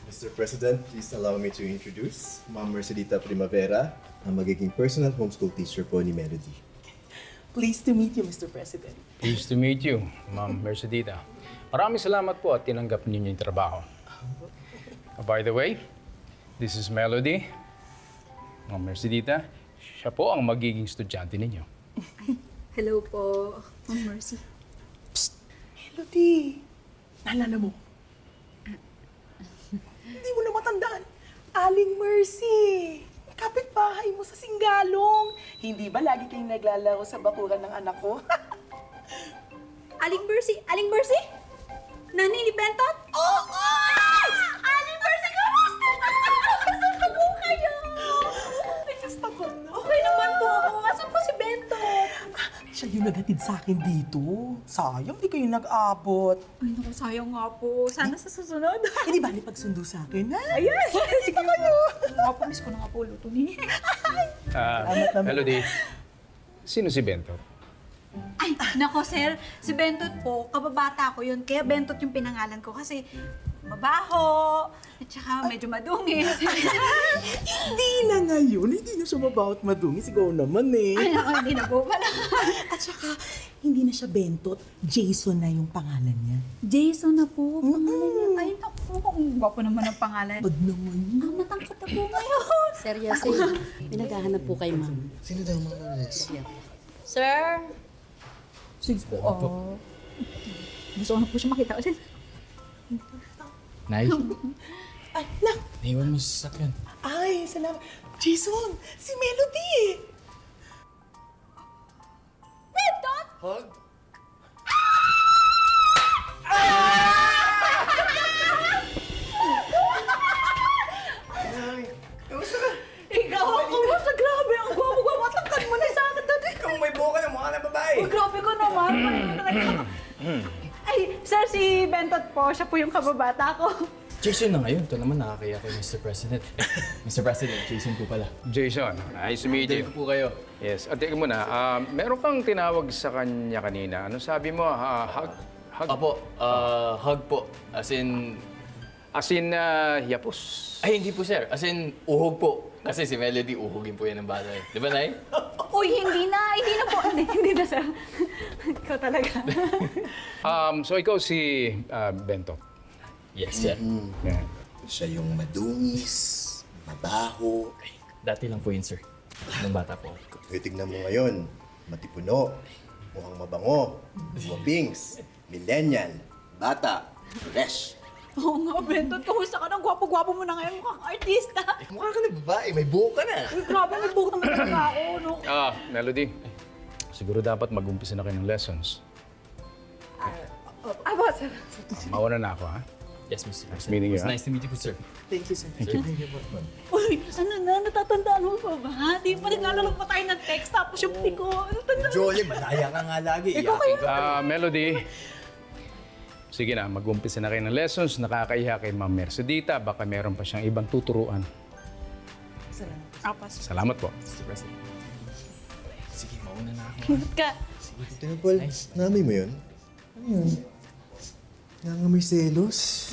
Mr. President, please allow me to introduce Ma'am Mercedita Primavera, ang magiging personal homeschool teacher po ni Melody. Pleased to meet you, Mr. President. Pleased to meet you, Ma'am Mercedita. Maraming salamat po at tinanggap ninyo yung trabaho. By the way, this is Melody. Ma'am Mercedita, siya po ang magiging estudyante ninyo. Hello po, Ma'am Mercy. Melody, naalala mo? Hindi mo na matandaan. Aling Mercy, kapitbahay mo sa Singgalong. Hindi ba lagi kayong naglalaro sa bakuran ng anak ko? Aling Mercy? Aling Mercy? Nani ni Benton? Oo! Aling Mercy, kamusta na? Kamusta po kayo? Kamusta ka na? Okay naman po ako. Asan po si Benton? Siya yung naghatid sa akin dito. Sayang, di kayo nag-abot. Ay, naku, sayang nga po. Sana sa susunod. Eh, di ba pagsundo sa akin, ha? Ayan! Sige kayo! Miss ko na nga po luto niya. Salamat naman. Melody, sino si Bento? Ay, nako sir, si Bentot po, kababata ko yun. Kaya Bentot yung pinangalan ko kasi mabaho, at saka medyo madungis. Hindi na ngayon. Hindi na siya mabawat madungis. Ikaw naman eh. Ay, nako, hindi na po pala. At saka, hindi na siya Bentot. Jason na yung pangalan niya. Jason na po, pangalan niya. Ay, naku, ang gwapo naman ang pangalan. Pag naman yun. Ah, matangkad na po ngayon. Seryoso, pinaghahanap po kay ma'am. Sino daw mga Sir? Sige po. Gusto ko na po siya makita ulit. Nay, Ay, nak! naiwan mo sa sasakyan. Ay, salamat. Jason, si Melody! Bentot! Hug? Ikaw ang kumusta. Grabe, ang gwapo-gwapo. Tangkad mo na sa akin dati. Ikaw may buka ng mukha ng babae! Oh, grabe ko naman. Ay, sir, si Bentot po. Siya po yung kababata ko. Jason na ngayon. Ito naman nakakaya kay Mr. President. Mr. President, Jason po pala. Jason, nice to meet you. Thank po kayo. Yes, at teka muna, meron kang tinawag sa kanya kanina. Ano sabi mo? Hug? Hug? Apo, hug po. As in... As in, yapos. Ay, hindi po sir. As in, uhog po. Kasi si Melody, uhugin po yan ng bata eh. Di ba, Nay? Uy, hindi na. Hindi na po. Hindi na, sir. Ikaw talaga. So ikaw si Bento. Yes, sir. Yan. Siya yung madungis, mabaho. Dati lang po yun, sir. Nung bata po. Tignan mo ngayon, matipuno, mukhang mabango, wapings, millennial, bata, fresh. Oo nga, Bentot. Kamusta ka na? Gwapo-gwapo mo na ngayon. Mukhang artista. Mukha ka na babae, may buka na. Uy, grabe. May buhok naman ng tao, no? Melody, siguro dapat mag-umpisa na kayo ng lessons. Aba, sir. Mauna na ako, ha? Yes, Mr. President. Meeting you, It was ha? nice to meet you po, sir. Thank you, sir. Thank you. Uy, ano na? Natatandaan mo pa ba? Di pa naglalaro pa tayo ng text. Tapos yung tiko. Natatandaan. Jolie, malaya ka nga lagi. Ikaw kaya? Melody, sige na, mag-umpisa na kayo ng lessons. Nakakahiya kay Ma'am Mercedita. Baka meron pa siyang ibang tuturuan. Salamat. Salamat po. Mr. President. Sige, mauna na ako. Ingat ka. Temple, nami mo yun? Ano yun? Nangamoy selos?